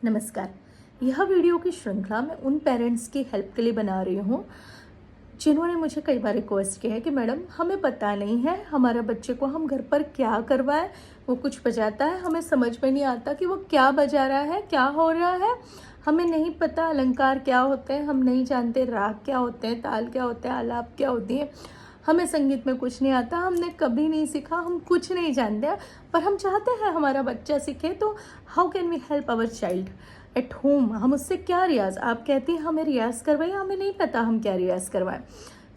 नमस्कार। यह वीडियो की श्रृंखला मैं उन पेरेंट्स की हेल्प के लिए बना रही हूँ जिन्होंने मुझे कई बार रिक्वेस्ट किया है कि मैडम हमें पता नहीं है हमारे बच्चे को हम घर पर क्या करवाएं। वो कुछ बजाता है, हमें समझ में नहीं आता कि वो क्या बजा रहा है, क्या हो रहा है। हमें नहीं पता अलंकार क्या होते हैं, हम नहीं जानते राग क्या होते हैं, ताल क्या होते हैं, आलाप क्या होती है। हमें संगीत में कुछ नहीं आता, हमने कभी नहीं सीखा, हम कुछ नहीं जानते, पर हम चाहते हैं हमारा बच्चा सीखे। तो how can we help our child at home? हम उससे क्या रियाज, आप कहती हैं हमें रियाज करवाइए, हमें नहीं पता हम क्या रियाज करवाएं।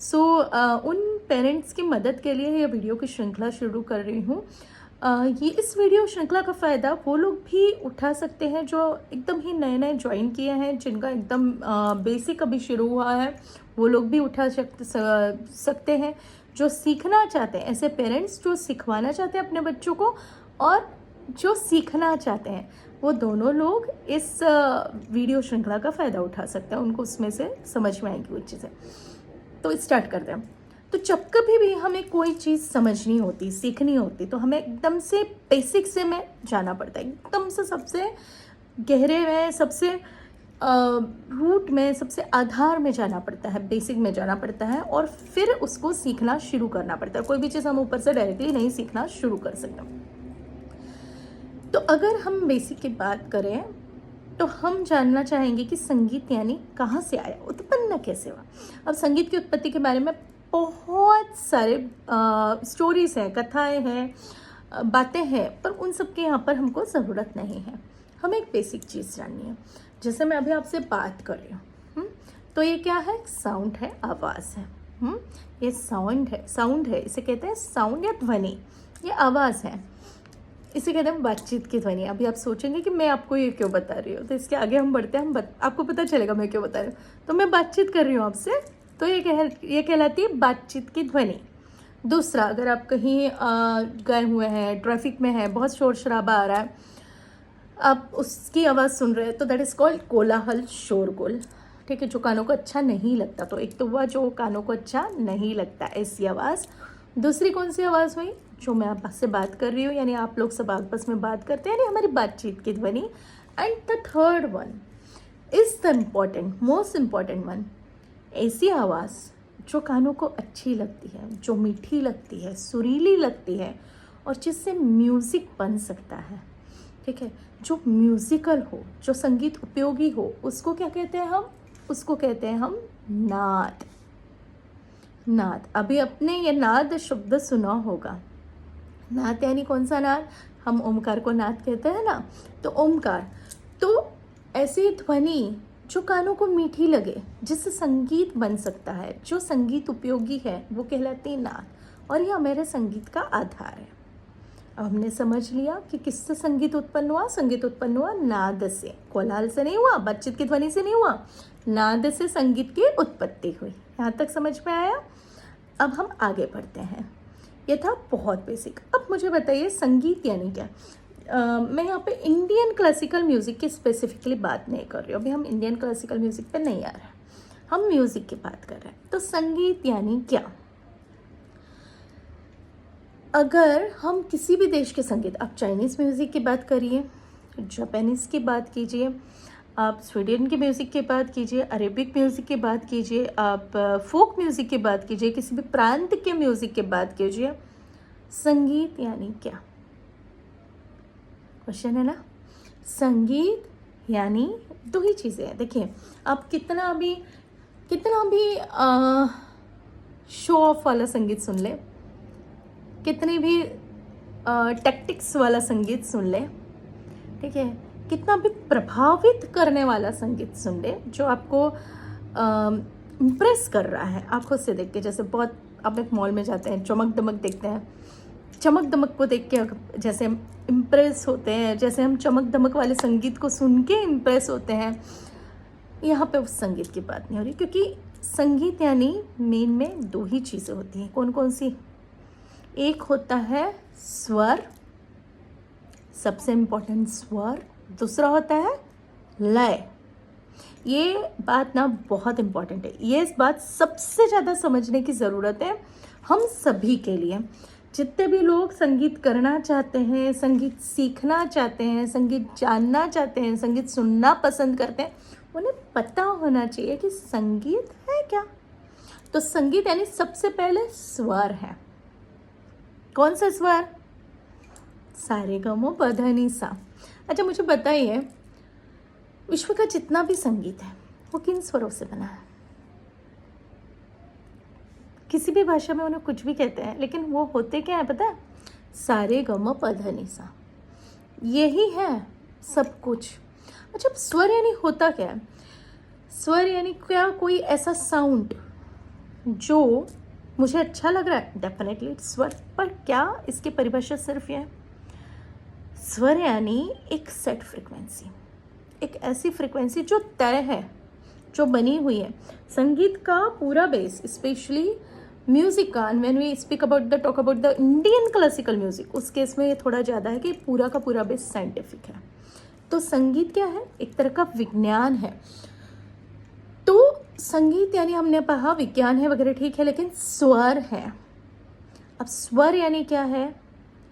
सो उन पेरेंट्स की मदद के लिए ये वीडियो की श्रृंखला शुरू कर रही हूँ। ये इस वीडियो श्रृंखला का फ़ायदा वो लोग भी उठा सकते हैं जो एकदम ही नए नए ज्वाइन किए हैं, जिनका एकदम बेसिक अभी शुरू हुआ है, वो लोग भी उठा सकते हैं। जो सीखना चाहते हैं, ऐसे पेरेंट्स जो सिखवाना चाहते हैं अपने बच्चों को, और जो सीखना चाहते हैं, वो दोनों लोग इस वीडियो श्रृंखला का फ़ायदा उठा सकते हैं। उनको उसमें से समझ में आएंगी कुछ चीज़ें। तो स्टार्ट करते हैं। तो जब कभी भी हमें कोई चीज़ समझनी होती, सीखनी होती, तो हमें एकदम से बेसिक से में जाना पड़ता है, एकदम से सबसे गहरे में, सबसे रूट में, सबसे आधार में जाना पड़ता है, बेसिक में जाना पड़ता है, और फिर उसको सीखना शुरू करना पड़ता है। कोई भी चीज़ हम ऊपर से डायरेक्टली नहीं सीखना शुरू कर सकते। तो अगर हम बेसिक की बात करें तो हम जानना चाहेंगे कि संगीत यानी कहाँ से आया, उत्पन्न कैसे हुआ। अब संगीत की उत्पत्ति के बारे में बहुत सारे स्टोरीज हैं, कथाएं हैं, बातें हैं, पर उन सब के यहाँ पर हमको ज़रूरत नहीं है। हमें एक बेसिक चीज़ जाननी है। जैसे मैं अभी आपसे बात कर रही हूँ, तो ये क्या है? साउंड है, आवाज़ है। ये साउंड है, इसे कहते हैं साउंड या ध्वनि। ये आवाज़ है, इसे कहते हैं बातचीत की ध्वनि। अभी आप सोचेंगे कि मैं आपको ये क्यों बता रही हूँ, तो इसके आगे हम बढ़ते हैं, आपको पता चलेगा मैं क्यों बता रही हूँ। तो मैं बातचीत कर रही हूँ आपसे, तो ये कहलाती है बातचीत की ध्वनि। दूसरा, अगर आप कहीं गए हुए हैं, ट्रैफिक में हैं, बहुत शोर शराबा आ रहा है, आप उसकी आवाज़ सुन रहे हैं, तो दैट इज़ कॉल्ड कोलाहल, शोरगुल। ठीक है, जो कानों को अच्छा नहीं लगता। तो एक तो हुआ जो कानों को अच्छा नहीं लगता, ऐसी आवाज़। दूसरी कौन सी आवाज़ हुई? जो मैं आपसे बात कर रही हूँ, यानी आप लोग सब आपस में बात करते हैं, यानी हमारी बातचीत की ध्वनि। And the third one is the important, most important one, ऐसी आवाज़ जो कानों को अच्छी लगती है, जो मीठी लगती है, सुरीली लगती है, और जिससे म्यूज़िक बन सकता है। ठीक है, जो म्यूज़िकल हो, जो संगीत उपयोगी हो, उसको क्या कहते हैं हम? उसको कहते हैं हम नाद। नाद, अभी अपने ये नाद शब्द सुना होगा। नाद यानी कौन सा नाद? हम ओमकार को नाद कहते हैं ना, तो ओमकार। तो ऐसी ध्वनि जो कानों को मीठी लगे, जिससे संगीत बन सकता है, जो संगीत उपयोगी है, वो कहलाती है नाद। और ये हमारे संगीत का आधार है। अब हमने समझ लिया कि किससे संगीत उत्पन्न हुआ। संगीत उत्पन्न हुआ नाद से, कोलाहल से नहीं हुआ, बातचीत की ध्वनि से नहीं हुआ, नाद से संगीत की उत्पत्ति हुई। यहाँ तक समझ में आया? अब हम आगे बढ़ते हैं। ये था बहुत बेसिक। अब मुझे बताइए संगीत यानी क्या? मैं यहाँ पे इंडियन क्लासिकल म्यूज़िक की स्पेसिफिकली बात नहीं कर रही हूँ। अभी हम इंडियन क्लासिकल म्यूज़िक पे नहीं आ रहे हैं, हम म्यूज़िक की बात कर रहे हैं। तो संगीत यानी क्या? अगर हम किसी भी देश के संगीत, आप चाइनीज़ म्यूज़िक की बात करिए, जापानीज़ की बात कीजिए, आप स्वीडन के म्यूज़िक की बात कीजिए, अरेबिक म्यूज़िक की बात कीजिए, आप फोक म्यूज़िक की बात कीजिए, किसी भी प्रांत के म्यूज़िक की बात कीजिए, संगीत यानी क्या? क्वेश्चन है ना। संगीत यानी दो ही चीज़ें हैं। देखिए, आप कितना भी शो ऑफ वाला संगीत सुन ले, कितनी भी टैक्टिक्स वाला संगीत सुन ले, ठीक है, कितना भी प्रभावित करने वाला संगीत सुन ले, जो आपको इम्प्रेस कर रहा है आंखों से देख के। जैसे बहुत, आप एक मॉल में जाते हैं, चमक दमक देखते हैं, चमक दमक को देख के जैसे हम इम्प्रेस होते हैं, जैसे हम चमक दमक वाले संगीत को सुन के इम्प्रेस होते हैं, यहाँ पे उस संगीत की बात नहीं हो रही। क्योंकि संगीत यानी मेन में दो ही चीज़ें होती हैं। कौन कौन सी? एक होता है स्वर, सबसे इम्पोर्टेंट स्वर। दूसरा होता है लय। ये बात ना बहुत इम्पॉर्टेंट है, ये इस बात सबसे ज़्यादा समझने की ज़रूरत है हम सभी के लिए। जितने भी लोग संगीत करना चाहते हैं, संगीत सीखना चाहते हैं, संगीत जानना चाहते हैं, संगीत सुनना पसंद करते हैं, उन्हें पता होना चाहिए कि संगीत है क्या। तो संगीत यानी सबसे पहले स्वर है। कौन सा स्वर? सारे गमो पधनी सा। अच्छा मुझे बताइए, विश्व का जितना भी संगीत है वो किन स्वरों से बना है? किसी भी भाषा में उन्हें कुछ भी कहते हैं, लेकिन वो होते क्या है पता है? सारे गम पधनी सा। यही है सब कुछ। अच्छा स्वर यानी होता क्या है? स्वर यानी क्या? कोई ऐसा साउंड जो मुझे अच्छा लग रहा है, डेफिनेटली स्वर। पर क्या इसकी परिभाषा सिर्फ ये है? स्वर यानी एक सेट फ्रिक्वेंसी, एक ऐसी फ्रिक्वेंसी जो तय है, जो बनी हुई है। संगीत का पूरा बेस, स्पेशली म्यूजिक का, when we speak about the talk about the Indian classical music, उस केस में ये थोड़ा ज़्यादा है कि पूरा का पूरा बेस साइंटिफिक है। तो संगीत क्या है? एक तरह का विज्ञान है। तो संगीत यानी हमने कहा विज्ञान है वगैरह, ठीक है, लेकिन स्वर है। अब स्वर यानी क्या है?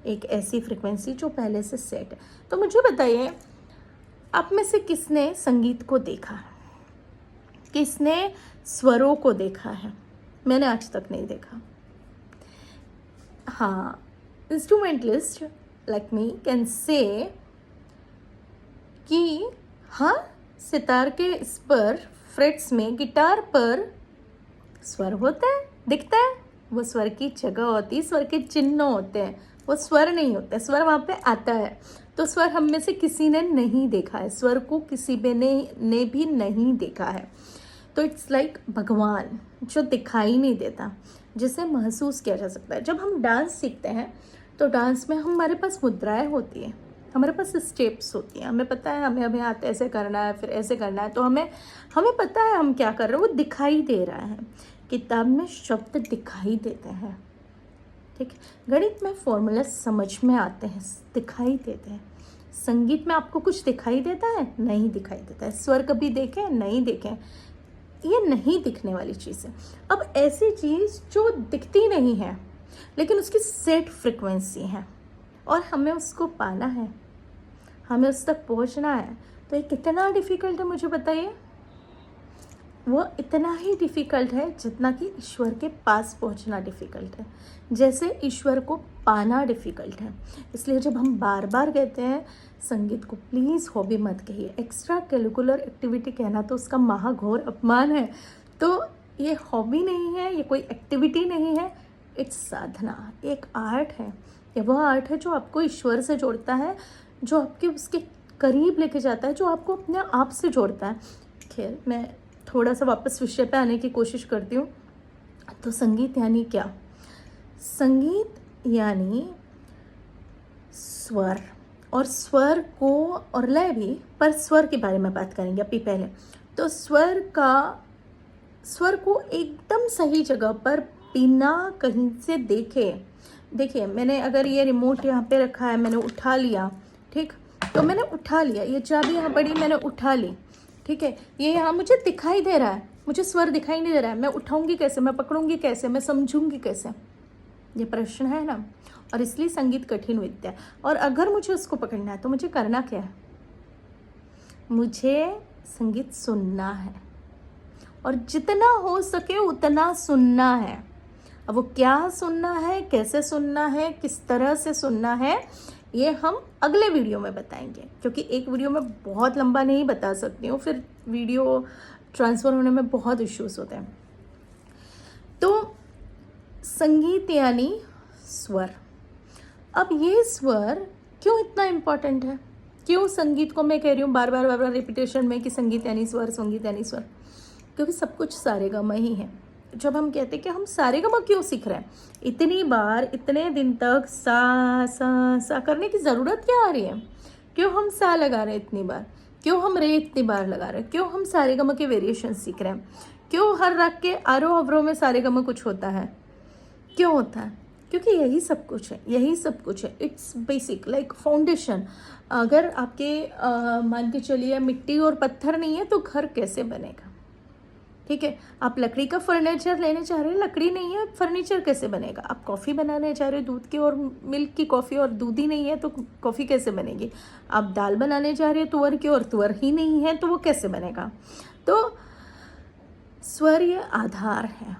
एक ऐसी फ्रिक्वेंसी जो पहले से सेट है। तो मुझे बताइए, आप में से किसने संगीत को देखा है? किसने स्वरों को देखा है? मैंने आज तक नहीं देखा। हाँ, instrumentalist like me can say कि हाँ, सितार के इस पर, फ्रेट्स में, गिटार पर स्वर होता है, दिखता है। वो स्वर की जगह होती है, स्वर के चिन्ह होते हैं, वो स्वर नहीं होता है। स्वर वहाँ पे आता है। तो स्वर हम में से किसी ने नहीं देखा है, स्वर को किसी ने भी नहीं देखा है। तो इट्स लाइक भगवान जो दिखाई नहीं देता, जिसे महसूस किया जा सकता है। जब हम डांस सीखते हैं तो डांस में हमारे पास मुद्राएं होती हैं, हमारे पास स्टेप्स होती हैं, हमें पता है हमें हाथ ऐसे करना है, फिर ऐसे करना है। तो हमें पता है हम क्या कर रहे हैं, वो दिखाई दे रहा है। किताब में शब्द दिखाई देते हैं, ठीक। गणित में फॉर्मूला समझ में आते हैं, दिखाई देते हैं। संगीत में आपको कुछ दिखाई देता है? नहीं दिखाई देता है। स्वर कभी देखें? नहीं देखें। ये नहीं दिखने वाली चीज़ है। अब ऐसी चीज़ जो दिखती नहीं है लेकिन उसकी सेट फ्रिक्वेंसी है और हमें उसको पाना है, हमें उस तक पहुंचना है, तो ये कितना डिफ़िकल्ट है मुझे बताइए। वो इतना ही डिफ़िकल्ट है जितना कि ईश्वर के पास पहुंचना डिफ़िकल्ट है, जैसे ईश्वर को पाना डिफ़िकल्ट है। इसलिए जब हम बार बार कहते हैं संगीत को प्लीज़ हॉबी मत कहिए, एक्स्ट्रा करिकुलर एक्टिविटी कहना तो उसका महाघोर अपमान है। तो ये हॉबी नहीं है, ये कोई एक्टिविटी नहीं है, इट्स साधना, एक आर्ट है। ये वह आर्ट है जो आपको ईश्वर से जोड़ता है, जो आपके उसके करीब लेके जाता है, जो आपको अपने आप से जोड़ता है। खैर, मैं थोड़ा सा वापस विषय पे आने की कोशिश करती हूँ। तो संगीत यानी क्या? संगीत यानी स्वर, और स्वर को और लय भी, पर स्वर के बारे में बात करेंगे अभी पहले। तो स्वर को एकदम सही जगह पर बिना कहीं से देखिए मैंने अगर ये रिमोट यहाँ पे रखा है, मैंने उठा लिया, ठीक, तो मैंने उठा लिया, ये चाबी यहाँ पड़ी, मैंने उठा ली, ठीक है, ये यहाँ मुझे दिखाई दे रहा है, मुझे स्वर दिखाई नहीं दे रहा है। मैं उठाऊंगी कैसे, मैं पकड़ूंगी कैसे, मैं समझूंगी कैसे? ये प्रश्न है ना। और इसलिए संगीत कठिन विद्या है। और अगर मुझे उसको पकड़ना है तो मुझे करना क्या है? मुझे संगीत सुनना है, और जितना हो सके उतना सुनना है। अब वो क्या सुनना है, कैसे सुनना है, किस तरह से सुनना है, ये हम अगले वीडियो में बताएंगे, क्योंकि एक वीडियो में बहुत लंबा नहीं बता सकती हूँ, फिर वीडियो ट्रांसफ़र होने में बहुत इश्यूज होते हैं। तो संगीत यानी स्वर। अब ये स्वर क्यों इतना इम्पॉर्टेंट है? क्यों संगीत को मैं कह रही हूँ बार बार रिपीटेशन में कि संगीत यानी स्वर, संगीत यानी स्वर? क्योंकि सब कुछ सारेगामा ही है। जब हम कहते हैं कि हम सारेगामा क्यों सीख रहे हैं, इतनी बार इतने दिन तक सा करने की ज़रूरत क्या आ रही है? क्यों हम सा लगा रहे हैं इतनी बार? क्यों हम रे इतनी बार लगा रहे हैं? क्यों हम सारेगामा के वेरिएशन सीख रहे हैं? क्यों हर राग के आरोह अवरोह में सारेगामा कुछ होता है? क्यों होता है? क्योंकि यही सब कुछ है, यही सब कुछ है। It's basic, like foundation. अगर आपके मान के चलिए मिट्टी और पत्थर नहीं है तो घर कैसे बनेगा? ठीक है। आप लकड़ी का फर्नीचर लेने चाह रहे हैं, लकड़ी नहीं है, फर्नीचर कैसे बनेगा? आप कॉफ़ी बनाने चाह रहे हो, दूध की और मिल्क की कॉफ़ी, और दूध ही नहीं है तो कॉफ़ी कैसे बनेगी? आप दाल बनाने चाह रहे हो तुअर की, और तुअर ही नहीं है तो वो कैसे बनेगा? तो स्वर ये आधार है।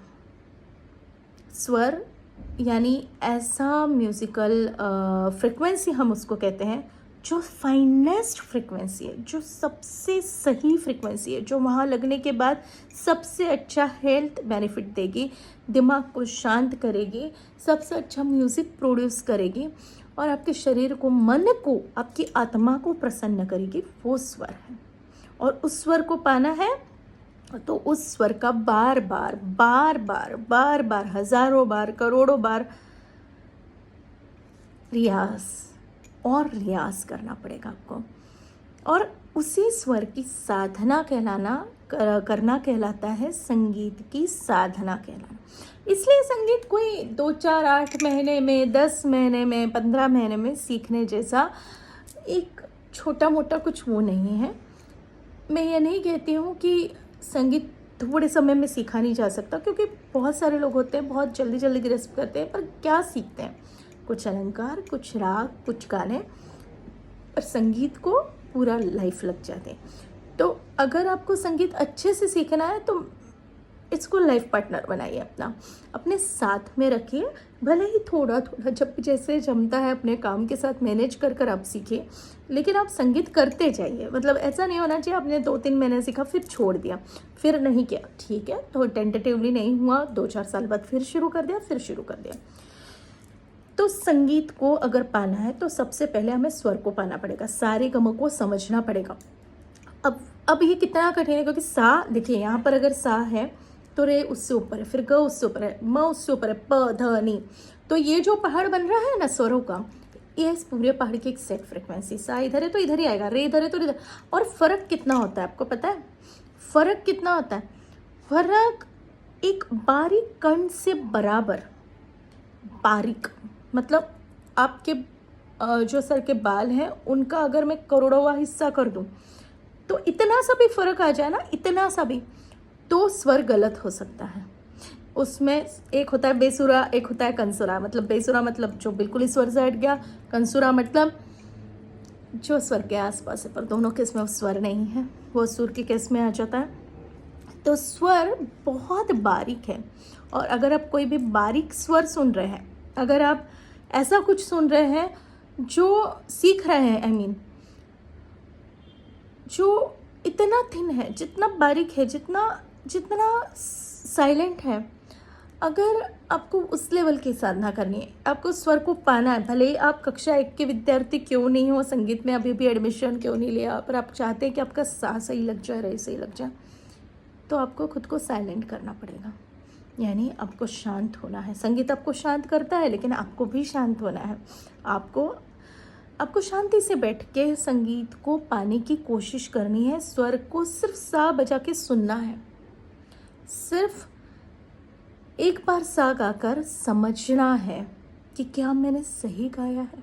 स्वर यानी ऐसा म्यूज़िकल फ्रिक्वेंसी हम उसको कहते हैं जो फाइनेस्ट फ्रिक्वेंसी है, जो सबसे सही फ्रिक्वेंसी है, जो वहाँ लगने के बाद सबसे अच्छा हेल्थ बेनिफिट देगी, दिमाग को शांत करेगी, सबसे अच्छा म्यूज़िक प्रोड्यूस करेगी और आपके शरीर को, मन को, आपकी आत्मा को प्रसन्न करेगी, वो स्वर है। और उस स्वर को पाना है तो उस स्वर का बार बार बार बार बार बार, हज़ारों बार, करोड़ों बार रियाज और रियाज करना पड़ेगा आपको। और उसी स्वर की साधना करना कहलाता है संगीत की साधना कहलाना। इसलिए संगीत कोई 2, 4, 8 महीने में, 10 महीने में, 15 महीने में सीखने जैसा एक छोटा मोटा कुछ वो नहीं है। मैं ये नहीं कहती हूँ कि संगीत थोड़े समय में सीखा नहीं जा सकता, क्योंकि बहुत सारे लोग होते हैं बहुत जल्दी जल्दी ग्रैस्प करते हैं, पर क्या सीखते हैं? कुछ अलंकार, कुछ राग, कुछ गाने, पर संगीत को पूरा लाइफ लग जाते हैं। तो अगर आपको संगीत अच्छे से सीखना है तो इसको लाइफ पार्टनर बनाइए, अपने साथ में रखिए। भले ही थोड़ा थोड़ा जब जैसे जमता है अपने काम के साथ मैनेज कर आप सीखिए, लेकिन आप संगीत करते जाइए। मतलब ऐसा नहीं होना चाहिए आपने 2-3 महीने सीखा फिर छोड़ दिया, फिर नहीं किया, ठीक है, तो टेंटेटिवली नहीं हुआ, 2-4 साल बाद फिर शुरू कर दिया, फिर शुरू कर दिया। तो संगीत को अगर पाना है तो सबसे पहले हमें स्वर को पाना पड़ेगा, सारे गमों को समझना पड़ेगा। अब ये कितना कठिन है, क्योंकि सा, देखिए यहाँ पर अगर सा है तो रे उससे ऊपर है, फिर ग उससे ऊपर है, म उससे ऊपर है, प ध नी। तो ये जो पहाड़ बन रहा है ना स्वरों का, ये इस पूरे पहाड़ की एक सेट फ्रिक्वेंसी। सा इधर है तो इधर ही आएगा, रे इधर है तो इधर। और फर्क कितना होता है आपको पता है? फर्क कितना होता है? फर्क एक बारीक कण से बराबर, बारीक मतलब आपके जो सर के बाल हैं उनका अगर मैं करोड़ों हिस्सा कर दूं तो इतना सा भी फर्क आ जाए ना, इतना सा भी, तो स्वर गलत हो सकता है। उसमें एक होता है बेसुरा, एक होता है कंसुरा। मतलब बेसुरा मतलब जो बिल्कुल ही स्वर से हट गया, कंसुरा मतलब जो स्वर के आसपास है, पर दोनों केस में स्वर नहीं है, वो सुर के केस में आ जाता है। तो स्वर बहुत बारीक है, और अगर आप कोई भी बारीक स्वर सुन रहे हैं, अगर आप ऐसा कुछ सुन रहे हैं जो सीख रहे हैं, जो इतना थिन है, जितना बारीक है, जितना साइलेंट है, अगर आपको उस लेवल की साधना करनी है, आपको स्वर को पाना है, भले ही आप कक्षा 1 के विद्यार्थी क्यों नहीं हो, संगीत में अभी भी एडमिशन क्यों नहीं लिया, पर आप चाहते हैं कि आपका सा सही लग जाए, रे सही लग जाए, तो आपको खुद को साइलेंट करना पड़ेगा। यानी आपको शांत होना है। संगीत आपको शांत करता है, लेकिन आपको भी शांत होना है। आपको शांति से बैठ के संगीत को पाने की कोशिश करनी है। स्वर को सिर्फ सा बजा के सुनना है, सिर्फ एक बार सा गाकर समझना है कि क्या मैंने सही गाया है।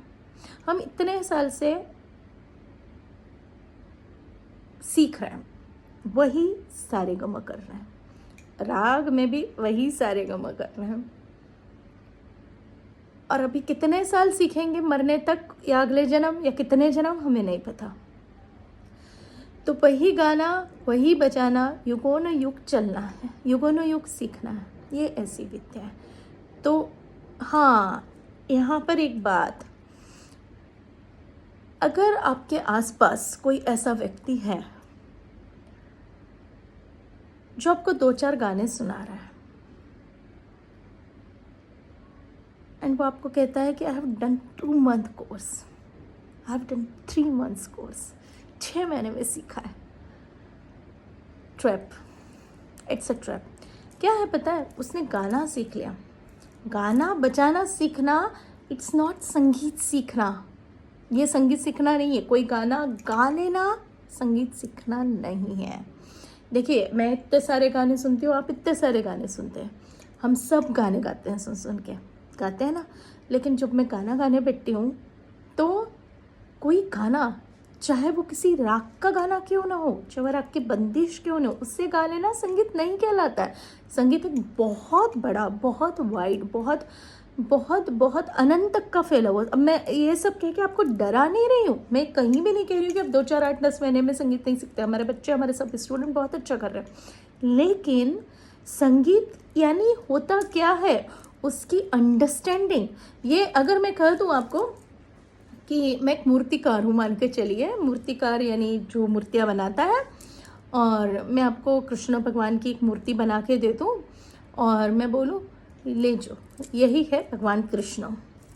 हम इतने साल से सीख रहे हैं, वही सारेगम कर रहे हैं, राग में भी वही सारेगम कर रहे हैं, और अभी कितने साल सीखेंगे, मरने तक या अगले जन्म या कितने जन्म, हमें नहीं पता। तो वही गाना, वही बजाना, युगों न युग चलना है, युगों न युग सीखना है, ये ऐसी विद्या है। तो हाँ, यहाँ पर एक बात, अगर आपके आसपास कोई ऐसा व्यक्ति है जो आपको 2-4 गाने सुना रहा है, एंड वो आपको कहता है कि I have done 2 month course, I have done 3 months course, 6 महीने में सीखा है, ट्रैप, इट्स अ ट्रैप। क्या है पता है? उसने गाना सीख लिया। गाना बजाना सीखना, इट्स नॉट संगीत सीखना। ये संगीत सीखना नहीं है। कोई गाना गा लेना संगीत सीखना नहीं है। देखिए, मैं इतने सारे गाने सुनती हूँ, आप इतने सारे गाने सुनते हैं, हम सब गाने गाते हैं, सुन के गाते हैं ना। लेकिन जब मैं गाना गाने बैठती हूँ तो कोई गाना चाहे वो किसी राग का गाना क्यों ना हो, चाहे वो राग की बंदिश क्यों ना हो, उससे गा लेना संगीत नहीं कहलाता है। संगीत एक बहुत बड़ा, बहुत वाइड, बहुत बहुत बहुत अनंत तक का फैला हुआ। अब मैं ये सब कह के आपको डरा नहीं रही हूँ, मैं कहीं भी नहीं कह रही हूँ कि अब 2 4 8 10 महीने में संगीत नहीं सीखते। हमारे बच्चे, हमारे सब स्टूडेंट बहुत अच्छा कर रहे हैं, लेकिन संगीत यानी होता क्या है, उसकी अंडरस्टैंडिंग। ये अगर मैं कह दूँ आपको कि मैं एक मूर्तिकार हूँ, मान के चलिए, मूर्तिकार यानी जो मूर्तियाँ बनाता है, और मैं आपको कृष्ण भगवान की एक मूर्ति बना के दे दूँ और मैं बोलूँ ले जो, यही है भगवान कृष्ण,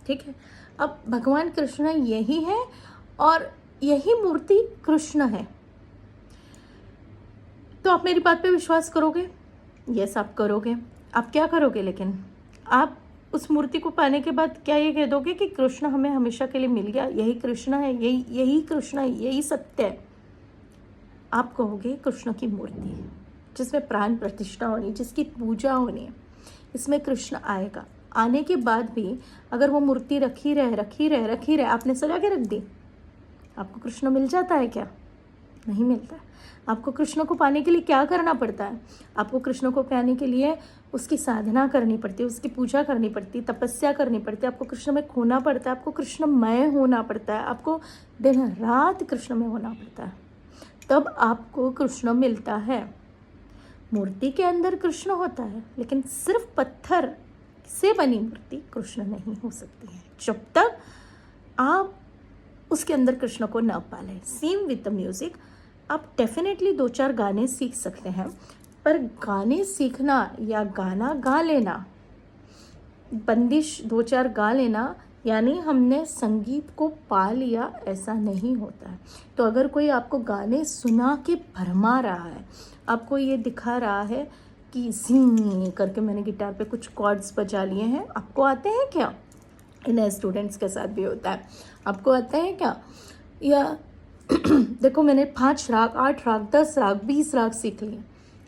ठीक है। अब भगवान कृष्ण यही है और यही मूर्ति कृष्ण है, तो आप मेरी बात पे विश्वास करोगे? यस, आप करोगे। आप क्या करोगे लेकिन? आप उस मूर्ति को पाने के बाद क्या ये कह दोगे कि कृष्ण हमें हमेशा के लिए मिल गया, यही कृष्ण है, यही कृष्ण है, यही सत्य है? आप कहोगे कृष्ण की मूर्ति है जिसमें प्राण प्रतिष्ठा होनी, जिसकी पूजा होनी है, इसमें कृष्ण आएगा। आने के बाद भी अगर वो मूर्ति रखी रहे, आपने सजा के रख दी, आपको कृष्ण मिल जाता है क्या? नहीं मिलता है। आपको कृष्ण को पाने के लिए क्या करना पड़ता है? आपको कृष्ण को पाने के लिए उसकी साधना करनी पड़ती है, उसकी पूजा करनी पड़ती है, तपस्या करनी पड़ती है, आपको कृष्ण में खोना पड़ता है, आपको कृष्णमय होना पड़ता है, आपको दिन रात कृष्ण में होना पड़ता है, तब आपको कृष्ण मिलता है। मूर्ति के अंदर कृष्ण होता है, लेकिन सिर्फ पत्थर से बनी मूर्ति कृष्ण नहीं हो सकती है जब तक आप उसके अंदर कृष्ण को न पालें। सेम विद द म्यूज़िक, आप डेफिनेटली 2 4 गाने सीख सकते हैं, पर गाने सीखना या गाना गा लेना, बंदिश 2 4 गा लेना यानी हमने संगीत को पा लिया, ऐसा नहीं होता है। तो अगर कोई आपको गाने सुना के भरमा रहा है, आपको ये दिखा रहा है कि ज़ी करके मैंने गिटार पे कुछ कॉर्ड्स बजा लिए हैं, आपको आते हैं क्या? इन स्टूडेंट्स के साथ भी होता है, आपको आते हैं क्या? या देखो मैंने 5 राग, 8 राग, 10 राग, 20 राग सीख लिए,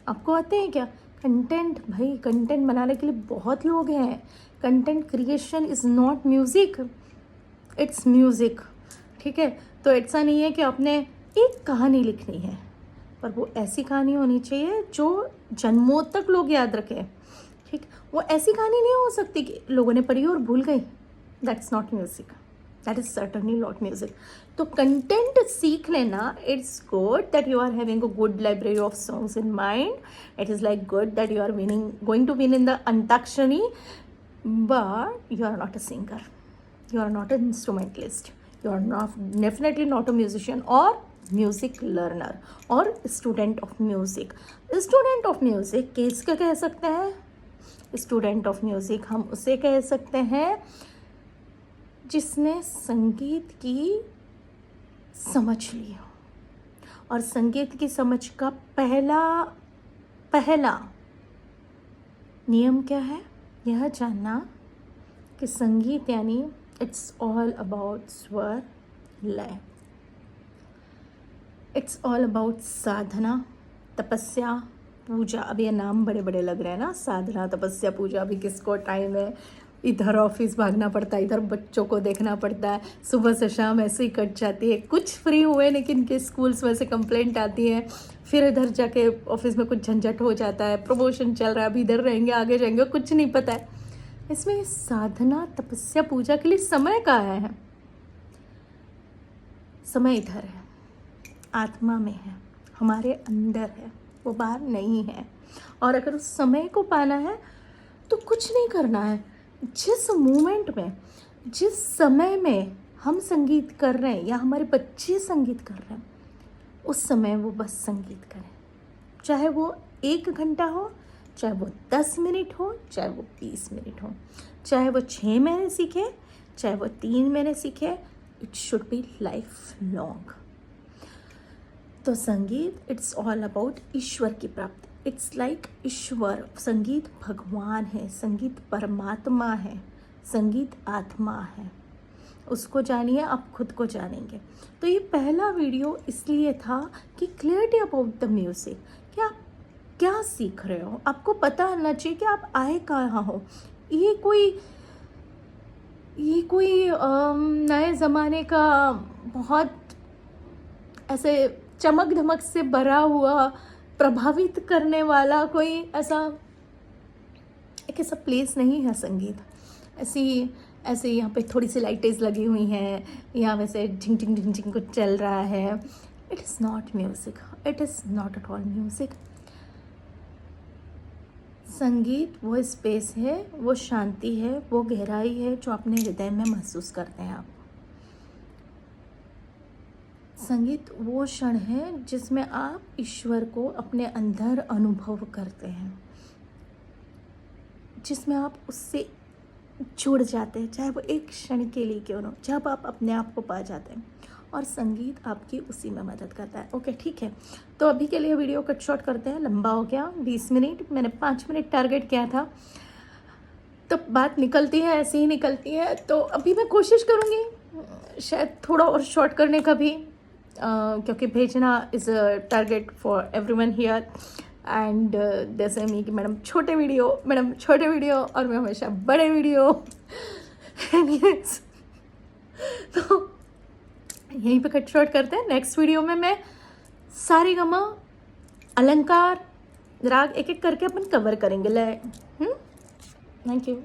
आपको आते हैं क्या? कंटेंट, भाई कंटेंट बनाने के लिए बहुत लोग हैं। Content creation is not music, it's music, ठीक है। तो ऐसा नहीं है कि आपने एक कहानी लिखनी है, पर वो ऐसी कहानी होनी चाहिए जो जन्मों तक लोग याद रखें, ठीक। वो ऐसी कहानी नहीं हो सकती कि लोगों ने पढ़ी और भूल गई, that's not music, that is certainly not music. तो कंटेंट सीख लेना, it's good that you are having a good library of songs in mind, it is like good that you are going to win in the Antakshari, but you are not a singer, you are not an instrumentalist, you are not, definitely not a musician or music learner or student of music. Student of music किसके कह सकते हैं? Student of music हम उसे कह सकते हैं जिसने संगीत की समझ ली हो, और संगीत की समझ का पहला नियम क्या है? यह जानना कि संगीत यानी इट्स ऑल अबाउट स्वर, लय, इट्स ऑल अबाउट साधना, तपस्या, पूजा। अब ये नाम बड़े बड़े लग रहे हैं ना, साधना, तपस्या, पूजा। अभी किसको टाइम है, इधर ऑफिस भागना पड़ता है, इधर बच्चों को देखना पड़ता है, सुबह से शाम ऐसे ही कट जाती है। कुछ फ्री हुए लेकिन के स्कूल्स में से कंप्लेंट आती है, फिर इधर जाके ऑफिस में कुछ झंझट हो जाता है, प्रमोशन चल रहा है, अभी इधर रहेंगे आगे जाएंगे, कुछ नहीं पता है। इसमें साधना, तपस्या, पूजा के लिए समय कहाँ है? समय इधर है, आत्मा में है, हमारे अंदर है, वो बाहर नहीं है। और अगर उस समय को पाना है तो कुछ नहीं करना है, जिस मोमेंट में, जिस समय में हम संगीत कर रहे हैं या हमारे बच्चे संगीत कर रहे हैं, उस समय वो बस संगीत करें। चाहे वो 1 घंटा हो, चाहे वो 10 मिनट हो, चाहे वो 20 मिनट हो, चाहे वो 6 महीने सीखे, चाहे वो 3 महीने सीखे, it should be life long. तो संगीत इट्स ऑल अबाउट ईश्वर की प्राप्ति। इट्स लाइक ईश्वर, संगीत भगवान है, संगीत परमात्मा है, संगीत आत्मा है। उसको जानिए, आप खुद को जानेंगे। तो ये पहला वीडियो इसलिए था कि क्लियरिटी अबाउट द म्यूज़िक, कि आप क्या सीख रहे हो, आपको पता होना चाहिए कि आप आए कहाँ हो। ये कोई नए ज़माने का बहुत ऐसे चमक धमक से भरा हुआ, प्रभावित करने वाला कोई ऐसा एक ऐसा प्लेस नहीं है संगीत। ऐसे यहाँ पे थोड़ी सी लाइटें लगी हुई हैं, यहाँ वैसे झिंग झिंग झिंग झिंग कुछ चल रहा है। It is not music, it is not at all music. संगीत वो स्पेस है, वो शांति है, वो गहराई है जो अपने हृदय में महसूस करते हैं आप। संगीत वो क्षण है जिसमें आप ईश्वर को अपने अंदर अनुभव करते हैं, जिसमें आप उससे जुड़ जाते हैं, चाहे वो एक क्षण के लिए क्यों ना हो, जब आप अपने आप को पा जाते हैं, और संगीत आपकी उसी में मदद करता है। ओके, ठीक है, तो अभी के लिए वीडियो कट शॉर्ट करते हैं, लंबा हो गया 20 मिनट, मैंने 5 मिनट टारगेट किया था, तो बात निकलती है ऐसे ही निकलती है। तो अभी मैं कोशिश करूँगी शायद थोड़ा और शॉर्ट करने का भी, क्योंकि भेजना is a target for everyone here. And जैसे मी कि मैडम छोटे वीडियो और मैं हमेशा बड़े वीडियो। एनीवेज, तो यहीं पे कट शॉर्ट करते हैं। नेक्स्ट वीडियो में मैं सारेगामा, अलंकार, राग एक एक करके अपन कवर करेंगे। Thank you.